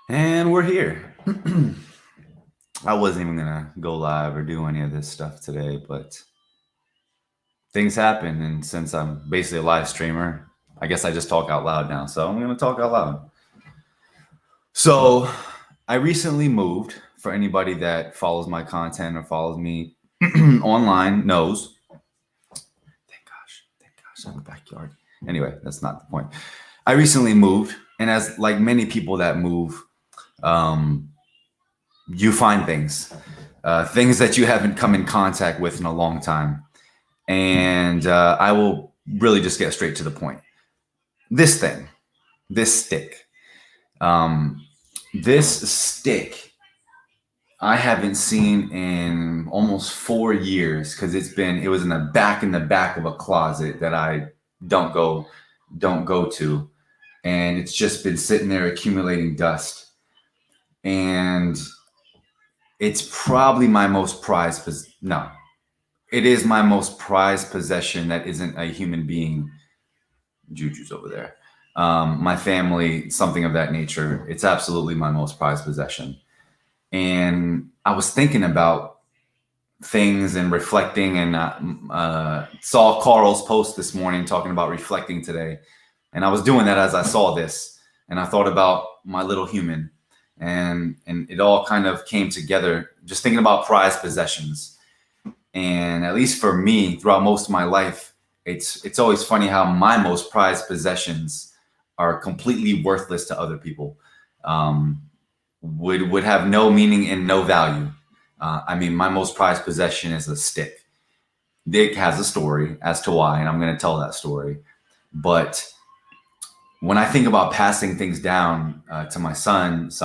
And we're here. I wasn't even gonna go live or do any of this stuff today, but things happen, and since I'm basically a live streamer, I guess I just talk out loud now. So I'm gonna talk out loud. So I recently moved. For anybody that follows my content or follows me online knows. Thank gosh, I have a backyard. Anyway, that's not the point. I recently moved, and as like many people that move, um, you find things that you haven't come in contact with in a long time. And I will really just get straight to the point. This thing, this stick, um, this stick, I haven't seen in almost 4 years because it was in the back of a closet that I don't go to, and it's just been sitting there accumulating dust. And it's probably my most prized no, it is my most prized possession that isn't a human being. Juju's over there. My family, something of that nature. It's absolutely my most prized possession. And I was thinking about things and reflecting, and saw Carl's post this morning talking about reflecting today. And I was doing that as I saw this, and I thought about my little human, and it all kind of came together just thinking about prized possessions. And at least for me, throughout most of my life, it's always funny how my most prized possessions are completely worthless to other people. Um, would have no meaning and no value. I mean, my most prized possession is a stick. Dick has a story as to why, and I'm going to tell that story. But when I think about passing things down to my sons,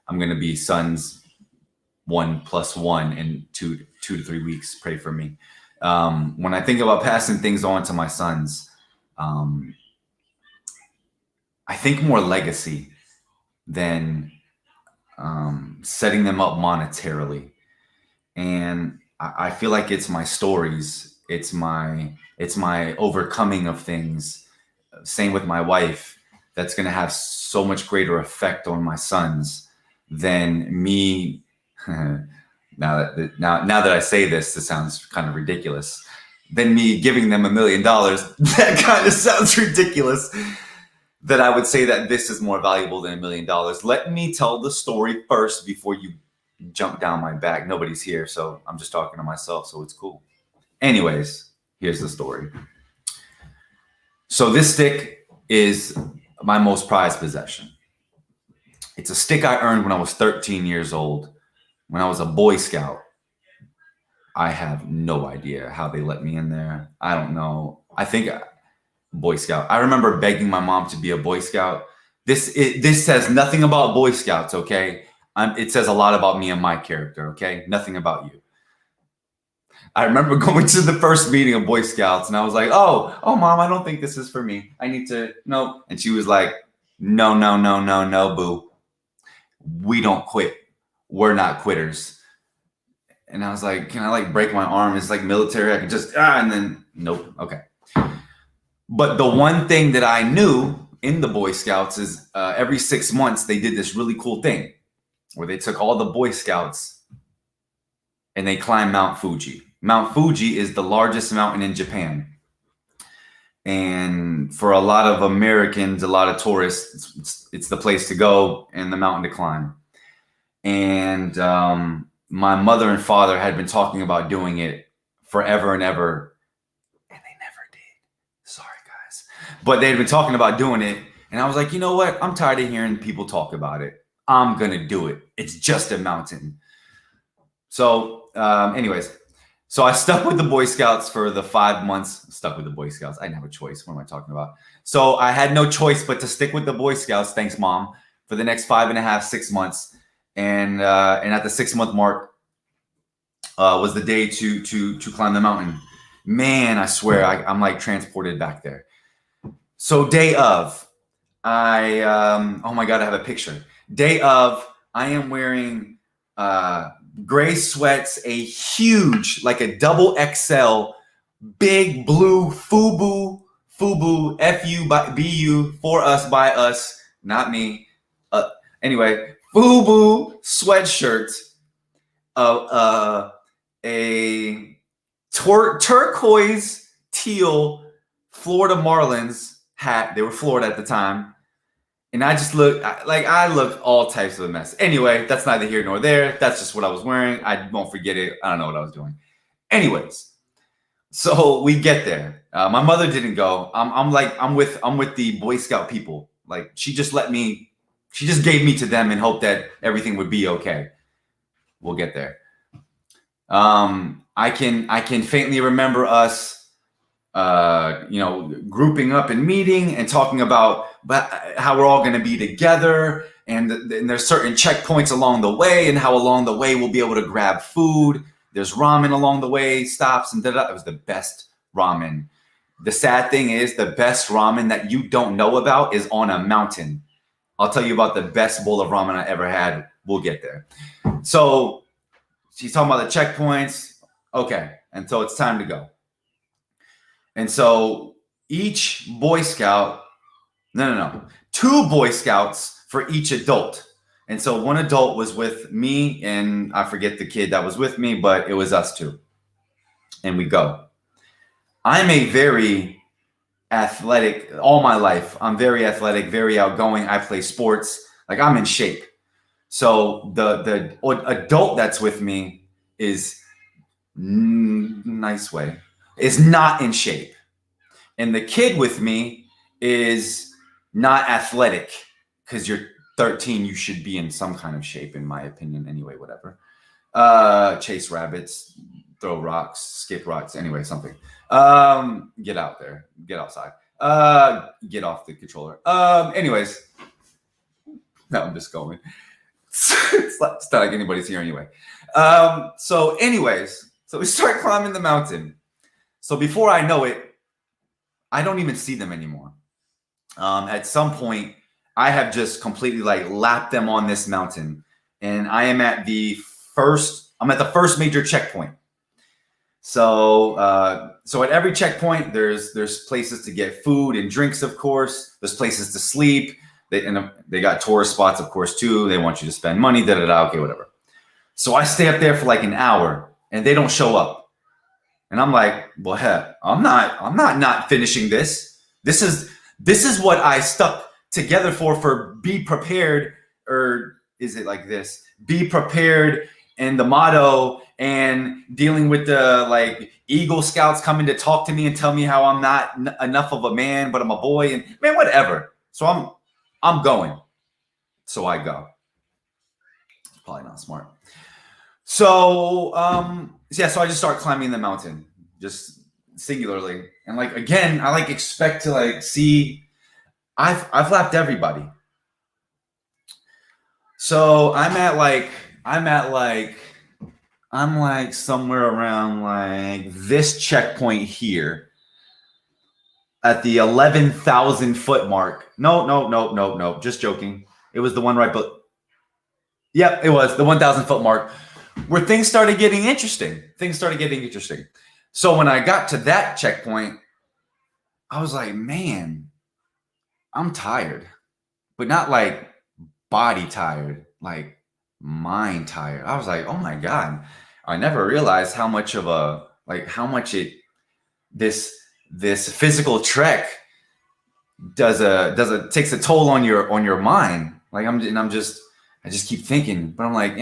I'm going to be sons 1+1 in 2 to 3 weeks. Pray for me. When I think about passing things on to my sons, um, I think more legacy than setting them up monetarily. And I feel like it's my stories, it's my overcoming of things. Same with my wife. That's going to have so much greater effect on my sons than me. Now that I say this sounds kind of ridiculous. Than me giving them $1 million. That kind of sounds ridiculous. That I would say that this is more valuable than $1 million. Let me tell the story first before you jump down my back. Nobody's here, so I'm just talking to myself, so it's cool. Anyways, here's the story. So this stick is my most prized possession. It's a stick I earned when I was 13 years old, when I was a Boy Scout. I have no idea how they let me in there. I don't know. I think Boy Scout. I remember begging my mom to be a Boy Scout. This says nothing about Boy Scouts, okay? It says a lot about me and my character, okay? Nothing about you. I remember going to the first meeting of Boy Scouts, and I was like, oh, mom, I don't think this is for me. I need to, no. And she was like, no, no, no, no, no, boo. We don't quit. We're not quitters. And I was like, can I like break my arm? It's like military. I can just, and then, nope. Okay. But the one thing that I knew in the Boy Scouts is every 6 months they did this really cool thing where they took all the Boy Scouts and they climbed Mount Fuji. Mount Fuji is the largest mountain in Japan. And for a lot of Americans, a lot of tourists, it's the place to go and the mountain to climb. And my mother and father had been talking about doing it forever and ever, and they never did. Sorry, guys. But they'd been talking about doing it, and I was like, you know what? I'm tired of hearing people talk about it. I'm going to do it. It's just a mountain. So anyways, so I stuck with the Boy Scouts for the 5 months. Stuck with the Boy Scouts. I didn't have a choice. What am I talking about? So I had no choice but to stick with the Boy Scouts. Thanks, Mom. For the next 5.5, 6 months. And at the 6-month mark was the day to climb the mountain. Man, I swear I'm like transported back there. So day of, oh my God, I have a picture. Day of, I am wearing gray sweats, a huge, like a double XL, big blue FUBU, FUBU, FUBU, for us, by us, not me. Anyway, FUBU sweatshirt, a turquoise teal Florida Marlins hat. They were Florida at the time. And I just looked all types of a mess. Anyway, that's neither here nor there. That's just what I was wearing. I won't forget it. I don't know what I was doing. Anyways, so we get there. My mother didn't go. I'm with the Boy Scout people. Like she just gave me to them and hoped that everything would be okay. We'll get there. I can faintly remember us grouping up and meeting and talking about how we're all going to be together, and there's certain checkpoints along the way, and how along the way we'll be able to grab food. There's ramen along the way, stops, and it was the best ramen. The sad thing is, the best ramen that you don't know about is on a mountain. I'll tell you about the best bowl of ramen I ever had. We'll get there. So she's talking about the checkpoints. Okay, and so it's time to go. And so each Boy Scout, two Boy Scouts for each adult. And so one adult was with me, and I forget the kid that was with me, but it was us two. And we go. I'm a very athletic, all my life. I'm very athletic, very outgoing. I play sports. Like I'm in shape. So the adult that's with me is nice way. Is not in shape. And the kid with me is not athletic, because you're 13, you should be in some kind of shape, in my opinion. Anyway, whatever. Chase rabbits, throw rocks, skip rocks. Anyway, something. Get out there. Get outside. Get off the controller. Anyways. No, I'm just going. It's not like anybody's here anyway. So we start climbing the mountain. So before I know it, I don't even see them anymore. At some point, I have just completely lapped them on this mountain, and I am at the first major checkpoint. So at every checkpoint, there's places to get food and drinks, of course. There's places to sleep. They got tourist spots, of course, too. They want you to spend money, okay, whatever. So I stay up there for an hour, and they don't show up. And I'm like, well, heck, I'm not finishing this. This is what I stuck together for be prepared, or is it like this? Be prepared, and the motto, and dealing with the Eagle Scouts coming to talk to me and tell me how I'm not enough of a man, but I'm a boy, and man, whatever. So I'm going. So I go. It's probably not smart. So so I just start climbing the mountain, just singularly, and again, I expect to see. I've lapped everybody. So I'm somewhere around this checkpoint here at the 11,000 foot mark. No, just joking. It was the one right, but yep, it was the 1,000 foot mark, where things started getting interesting. So when I got to that checkpoint, I was like, man, I'm tired, but not body tired, mind tired. I was like, oh my God, I never realized how much of this physical trek takes a toll on your mind. I just keep thinking, but I'm like,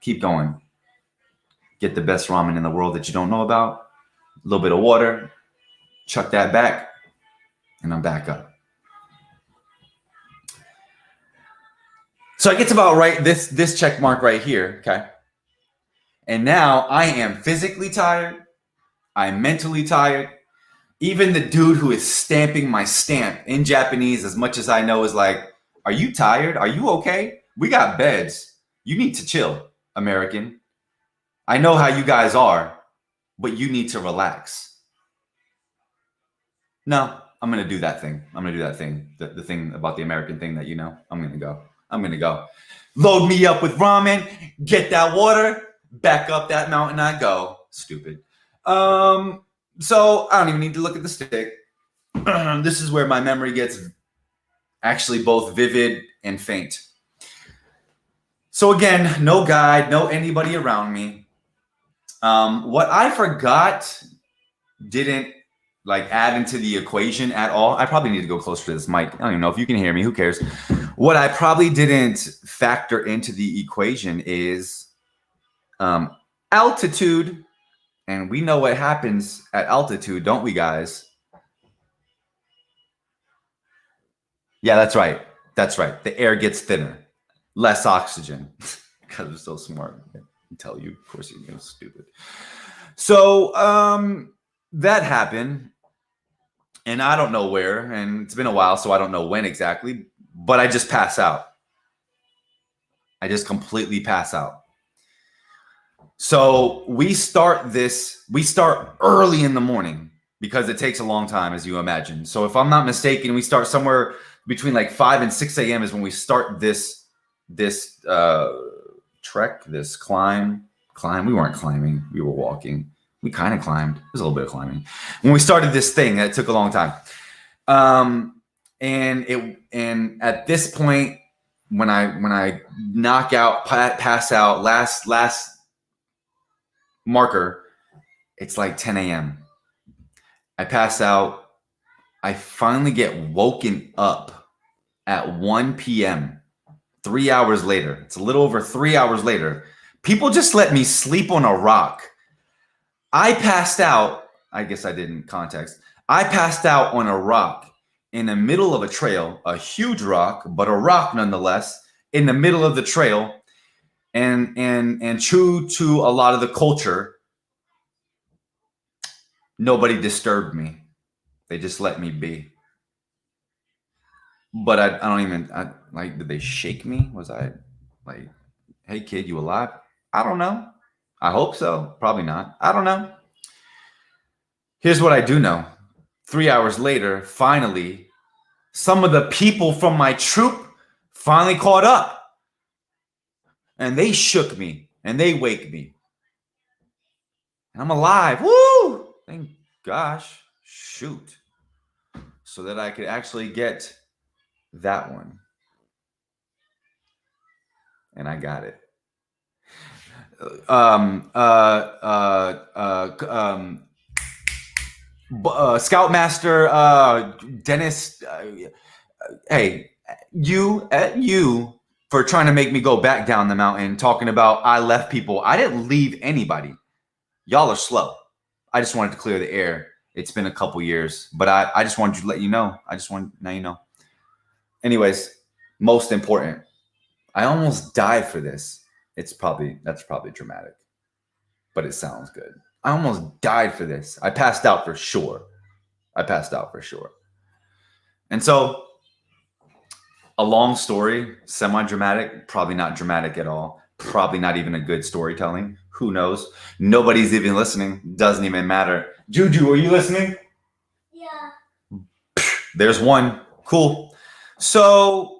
keep going. Get the best ramen in the world that you don't know about. A little bit of water, chuck that back, and I'm back up. So I get to about this check mark right here, okay? And now I am physically tired. I'm mentally tired. Even the dude who is stamping my stamp in Japanese, as much as I know, is like, are you tired? Are you okay? We got beds. You need to chill, American. I know how you guys are, but you need to relax. No, I'm going to do that thing. The thing about the American thing that I'm going to go. Load me up with ramen, get that water, back up that mountain I go. Stupid. So I don't even need to look at the stick. This is where my memory gets actually both vivid and faint. So again, no guide, no anybody around me. What I forgot didn't like add into the equation at all. I probably need to go closer to this mic. I don't even know if you can hear me. Who cares? What I probably didn't factor into the equation is altitude. And we know what happens at altitude, don't we, guys? Yeah, that's right. That's right. The air gets thinner, less oxygen. Because we're so smart. I can tell you, of course, you're stupid. So that happened. And I don't know where. And it's been a while, so I don't know when exactly. But I just pass out. I just completely pass out. So we start early in the morning because it takes a long time, as you imagine. So if I'm not mistaken, we start somewhere between like 5 and 6 a.m. is when we start this trek, this climb. We weren't climbing, we were walking. We kind of climbed. There's a little bit of climbing. When we started this thing, that took a long time. And at this point, when I knock out, pass out, last marker, it's like 10 a.m. I pass out. I finally get woken up at 1 p.m. 3 hours later. It's a little over 3 hours later. People just let me sleep on a rock. I passed out. I guess I didn't context. I passed out on a rock in the middle of a trail, a huge rock, but a rock nonetheless, in the middle of the trail. And true to a lot of the culture, nobody disturbed me. They just let me be. But I don't even, like, did they shake me? Was I like, hey kid, you alive? I don't know. I hope so. Probably not. I don't know. Here's what I do know. 3 hours later, finally, some of the people from my troop finally caught up. And they shook me and they waked me. And I'm alive. Woo! Thank gosh. Shoot. So that I could actually get that one. And I got it. Scoutmaster Dennis, hey, you for trying to make me go back down the mountain, talking about I left people. I didn't leave anybody. Y'all are slow. I just wanted to clear the air. It's been a couple years, but I just wanted to let you know. Now you know. Anyways, most important, I almost died for this. That's probably dramatic, but it sounds good. I almost died for this. I passed out for sure. And so, a long story, semi-dramatic, probably not dramatic at all. Probably not even a good storytelling. Who knows? Nobody's even listening. Doesn't even matter. Juju, are you listening? Yeah. There's one. Cool. So,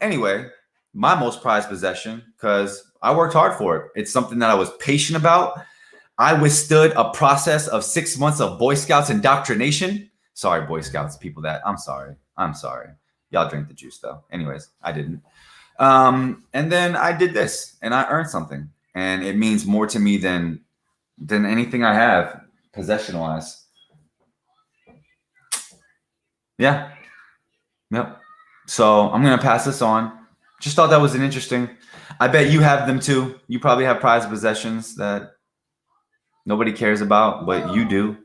anyway, my most prized possession, because I worked hard for it. It's something that I was patient about. I withstood a process of 6 months of Boy Scouts indoctrination. Sorry, Boy Scouts, people that, I'm sorry. Y'all drink the juice though. Anyways, I didn't. And then I did this and I earned something. And it means more to me than anything I have possession-wise. Yeah. Yep. So I'm going to pass this on. Just thought that was an interesting. I bet you have them too. You probably have prized possessions that nobody cares about, but you do.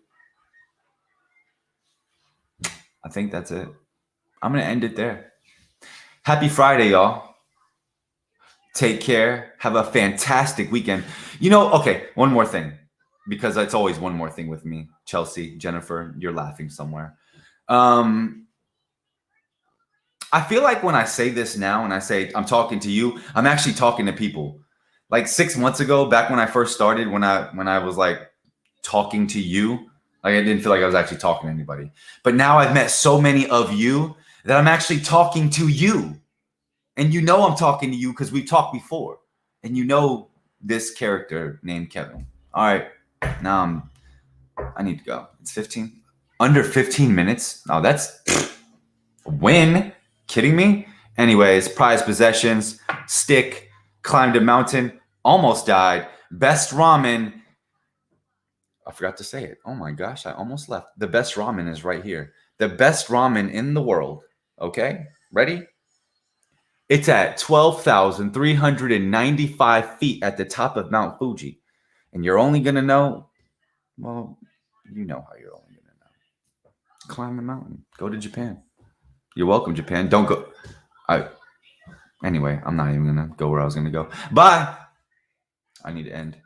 I think that's it. I'm going to end it there. Happy Friday, y'all. Take care. Have a fantastic weekend. Okay, one more thing, because it's always one more thing with me. Chelsea, Jennifer, you're laughing somewhere. I feel like when I say this now and I say I'm talking to you, I'm actually talking to people. Like 6 months ago, back when I first started, when I was like talking to you, like I didn't feel like I was actually talking to anybody. But now I've met so many of you that I'm actually talking to you. And I'm talking to you because we've talked before. And this character named Kevin. All right, now I need to go. It's under 15 minutes. Oh, that's a win. Kidding me? Anyways, prized possessions, stick, Climbed a mountain, almost died. Best ramen. I forgot to say it. Oh my gosh, I almost left. The best ramen is right here. The best ramen in the world. Okay, ready? It's at 12,395 feet at the top of Mount Fuji. And you're only going to know, well, you know how you're only going to know. Climb the mountain. Go to Japan. You're welcome, Japan. Don't go. Anyway, I'm not even going to go where I was going to go. Bye. I need to end.